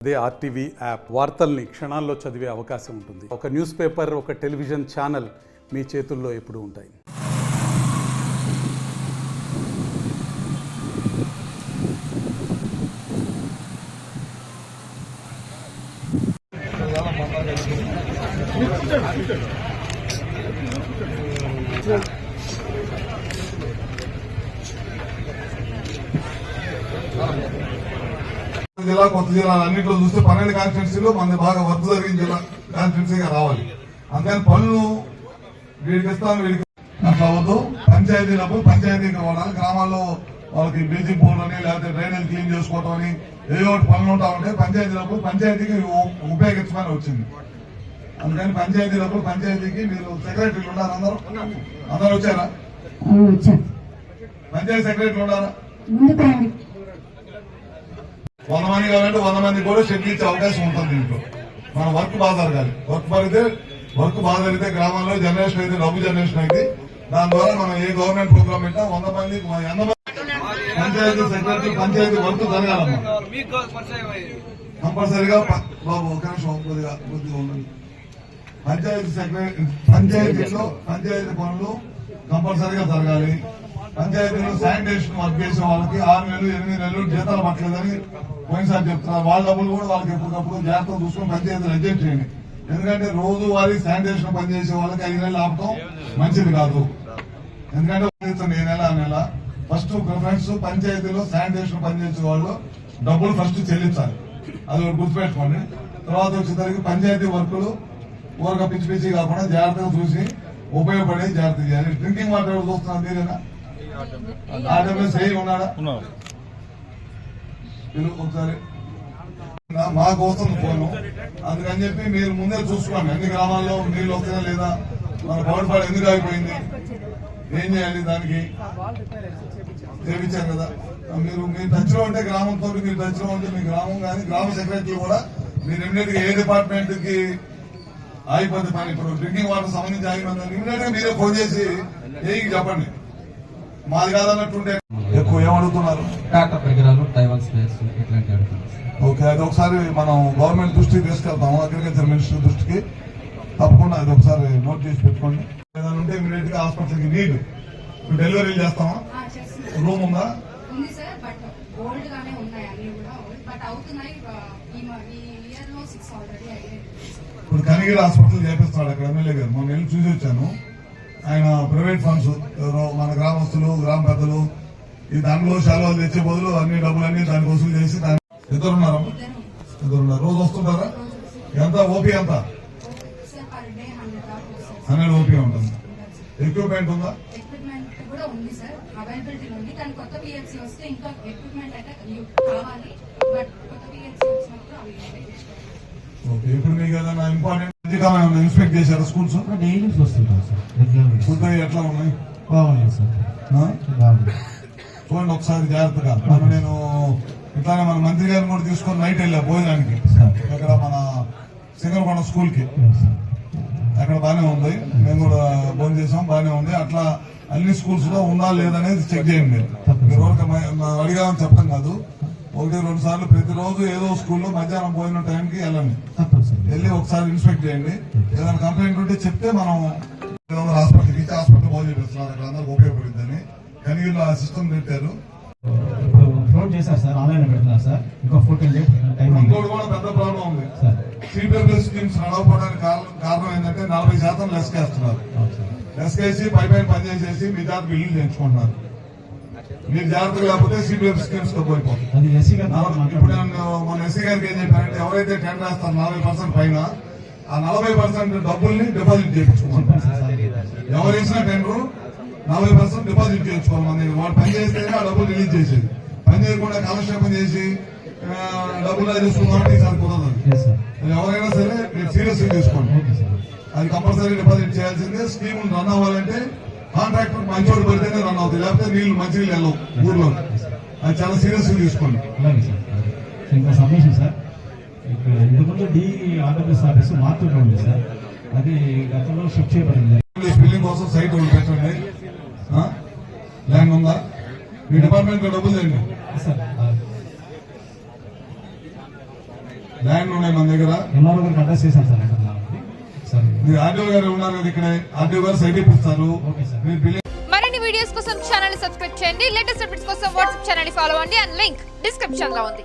అదే RTV app వార్తల్ని క్షణాల్లో చదివే అవకాశం ఉంటుంది. ఒక న్యూస్ పేపర్, ఒక టెలివిజన్ ఛానల్ మీ చేతుల్లో ఎప్పుడూ ఉంటాయి. జిల్లా కొత్త జిల్లాలు అన్నింటిలో చూస్తే 12 కాన్స్టిట్యున్సీలు మన బాగా వర్క్ జరిగిన జిల్లా కాన్స్టిట్యున్సీగా రావాలి. అందుకని పనులు వీడికి ఇస్తాను, వీడికి అట్లా వద్దు. పంచాయతీలకు పంచాయతీకి రావాలి. గ్రామాల్లో వాళ్ళకి బ్లీచింగ్ పౌడర్ అని లేకపోతే డ్రైనేజ్ క్లీన్ చేసుకోవటం అని ఏదో ఒకటి పనులు ఉంటా ఉంటే పంచాయతీలకు పంచాయతీకి ఉపయోగించమని వచ్చింది. అందుకని పంచాయతీకి మీరు సెక్రటరీలు ఉన్నారు, అందరూ వచ్చారా? పంచాయతీ సెక్రటరీలు ఉన్నారా? 100 మంది కావాలంటే 100 మంది కూడా షెడ్యూల్ ఇచ్చే అవకాశం ఉంటుంది. దీంట్లో మన వర్క్ బాగా జరగాలి. వర్క్ బాగా జరిగితే గ్రామాల్లో జనరేషన్ అయితే డబ్బు జనరేషన్ అయితే దాని ద్వారా మనం ఏ గవర్నమెంట్ ప్రోగ్రామ్ పెట్టినా 100 మంది పంచాయతీ సెక్రటరీ పంచాయతీ వర్క్ జరగాలమ్మా. కంపల్సరీగా బాబు ఒక నిమిషం కొద్దిగా ఉండండి. పంచాయతీ సెక్రటరీ పంచాయతీ పనులు కంపల్సరీగా జరగాలి. పంచాయతీలో శానిటేషన్ వర్క్ చేసే వాళ్ళకి 6 నెలలు 8 నెలలు జీతాలు పట్టలేదని పోయినసారి చెప్తున్నారు. వాళ్ళ డబ్బులు కూడా వాళ్ళకి ఎప్పటికప్పుడు జాగ్రత్తగా చూసుకుని పంచాయతీలు అడ్జస్ట్ చేయండి. ఎందుకంటే రోజువారీ శానిటేషన్ పనిచేసే వాళ్ళకి 5 నెలలు ఆపటం మంచిది కాదు. ఎందుకంటే ఏ నెల ఆ నెల ఫస్ట్ ప్రిఫరెన్స్ పంచాయతీలో శానిటేషన్ పనిచేసే వాళ్ళు డబ్బులు ఫస్ట్ చెల్లించాలి. అది ఒకటి గుర్తుపెట్టుకోండి. తర్వాత వచ్చేసరికి పంచాయతీ వర్కులు ఊరక పిచ్చి పిచ్చి కాకుండా జాగ్రత్తగా చూసి ఉపయోగపడే జాగ్రత్త చేయాలి. డ్రింకింగ్ వాటర్ ఎవరు చూస్తున్నారు? మీరేనా? ఆర్డబ్ల్యూఎస్ ఉన్నాడా? ఒకసారి మాకు వస్తుంది ఫోను. అందుకని చెప్పి మీరు ముందే చూసుకోండి అన్ని గ్రామాల్లో నీళ్ళు వస్తాయా లేదా, మన పౌడపాడు ఎందుకు ఆగిపోయింది, ఏం చేయాలి, దానికి చేయించారు కదా. మీరు టచ్లో ఉంటే గ్రామంతో మీరు టచ్లో ఉంటే మీ గ్రామం కానీ గ్రామ సెక్రటరీ కూడా మీరు ఇమీడియట్ గా ఏ డిపార్ట్మెంట్ కి ఆగిపోతే పని, ఇప్పుడు డ్రింకింగ్ వాటర్ సంబంధించి ఆగిపోయిందని ఇమీడియట్ గా మీరే ఫోన్ చేసి ఏకి చెప్పండి. మాది కాదన్నట్టుంటే ఎక్కువ ఏమడుగుతున్నారు? ఓకే, అది ఒకసారి మనం గవర్నమెంట్ దృష్టికి తీసుకెళ్తాము, అగ్రికల్చర్ మినిస్టర్ దృష్టికి. తప్పకుండా అది ఒకసారి నోట్ చేసి పెట్టుకోండి. ఏదైనా ఉంటే ఇమీడియట్ గా హాస్పిటల్కి నీడ్ డెలివరీ చేస్తామా? రూమ్ ఉందా? ఇప్పుడు కనిగిరి హాస్పిటల్ చేపిస్తున్నాడు అక్కడ ఎమ్మెల్యే గారు. మొన్న వెళ్ళి చూసి వచ్చాను. ఆయన ప్రైవేట్ ఫండ్స్ మన గ్రామస్తులు గ్రామ పెద్దలు ఈ దాంట్లో శాలువాలు తెచ్చే బదులు అన్ని డబ్బులన్నీ దానికి వసూలు చేసి ఇద్దరున్నారా? ఇద్దరున్నారు. రోజు వస్తుంటారా? ఎంత ఓపీ? ఎంత 100 ఓపీ ఉంటుంది. ఎక్విప్మెంట్ ఉందా? ఓకే, ఇప్పుడు మీకు ఏదైనా ఇంపార్టెంట్ ఇన్స్పెక్ట్ చేశారా స్కూల్స్? డైలీ వస్తుంటాం సార్. ఫుడ్ ఎట్లా ఉన్నాయి? బాగున్నాయి సార్. చూడండి ఒకసారి జాగ్రత్తగా. నేను ఇట్లానే మన మంత్రి గారిని కూడా తీసుకొని నైట్ వెళ్ళా భోజనానికి అక్కడ మన సింగరకొండ స్కూల్ కి. అక్కడ బానే ఉంది, మేము కూడా భోజనం చేసాం, బానే ఉంది. అట్లా అన్ని స్కూల్స్ లో ఉందా లేదనేది చెక్ చేయండి. మీరు అడిగామని చెప్పడం కాదు, 1-2 సార్లు ప్రతిరోజు ఏదో స్కూల్లో మధ్యాహ్నం భోజనం టైంకి వెళ్ళి ఒకసారి ఇన్స్పెక్ట్ చేయండి. ఏదైనా కంప్లైంట్ ఉంటే చెప్తే మనం హాస్పిటల్కి ఇచ్చి హాస్పిటల్ భోజనం చేస్తున్నారు. అక్కడ అందరికి ఉపయోగపడుతుందని కనిగిరిలో ఆ సిస్టమ్ పెట్టారు. ఫ్లోట్ చేశారు సార్, ఆన్లైన్ పెడుతున్నారు సార్. ఇంకో 14 days టైం. ఇంకోటి కూడా పెద్ద ప్రాబ్లం ఉంది. సిపిఎఫ్ఎస్ స్కీమ్స్ నడవకపోవడానికి కారణం ఏంటంటే 40% లెస్ కేస్తున్నారు. లెస్ కేసి పై పనిచేసేసి మీ జాగ్రత్త బిల్లులు చేయించుకుంటున్నారు. మీరు జాగ్రత్తగా లేకపోతే సిపిఎఫ్ స్కీమ్స్ తో పోయిపోతుంది. ఇప్పుడు మన ఎస్సీ గారికి ఏం చెప్పారంటే ఎవరైతే టెండర్ వేస్తారు 40% పైన ఆ 40% డబ్బుల్ని డిపాజిట్ చేయించుకుంటారు. ఎవరు వేసినా టెండర్ 40% డిపాజిట్ చేయించుకోవాలి. మన వాడు పని చేస్తేనే ఆ డబ్బులు రిలీజ్ చేసేది. పని చేయకుండా కాలక్షేపం చేసి డబ్బులు తీసుకున్నామంటే ఈసారి కుదరదు. ఎవరైనా సరే మీరు సీరియస్ గా తీసుకోండి. అది కంపల్సరీ డిపాజిట్ చేయాల్సిందే. స్కీమ్ రన్ అవ్వాలంటే కాంట్రాక్టర్ మంచోడు పడితేనే రన్ అవుతాయి, లేకపోతే నీళ్లు మంచినీళ్ళు వెళ్ళవు ఊర్లో. అది చాలా సీరియస్ గా తీసుకోండి. ఇంకా సబ్మిషన్ సార్, ఇక్కడ ఇంతకుముందు ఆర్డబ్ల్యూఎస్ ఆఫీస్ మార్కెట్ ఉంది సార్, అది గతంలో షిఫ్ట్ చేయబడింది. బిల్డింగ్ కోసం సైట్ పెట్టండి. ల్యాండ్ ఉందా? మీ డిపార్ట్మెంట్ లో డబ్బులు తెండి. ల్యాండ్ ఉన్నాయి మన దగ్గర. ఎంఆర్ఓ గారికి అడ్రస్ చేశాను సార్ అంటే సార్ మీరు ఆర్డీఓ గారు ఉన్నారు కదా ఇక్కడే, ఆర్డీఓ గారు సైట్ ఇప్పిస్తారు. Okay sir. మీరు బిల్లింగ్ మరిన్ని వీడియోస్ కోసం ఛానల్ సబ్స్క్రైబ్ చేయండి. లేటెస్ట్ అప్డేట్స్ కోసం వాట్సాప్ ఛానల్ ఫాలో అవ్వండి. అండ్ లింక్ డిస్క్రిప్షన్ లో ఉంది.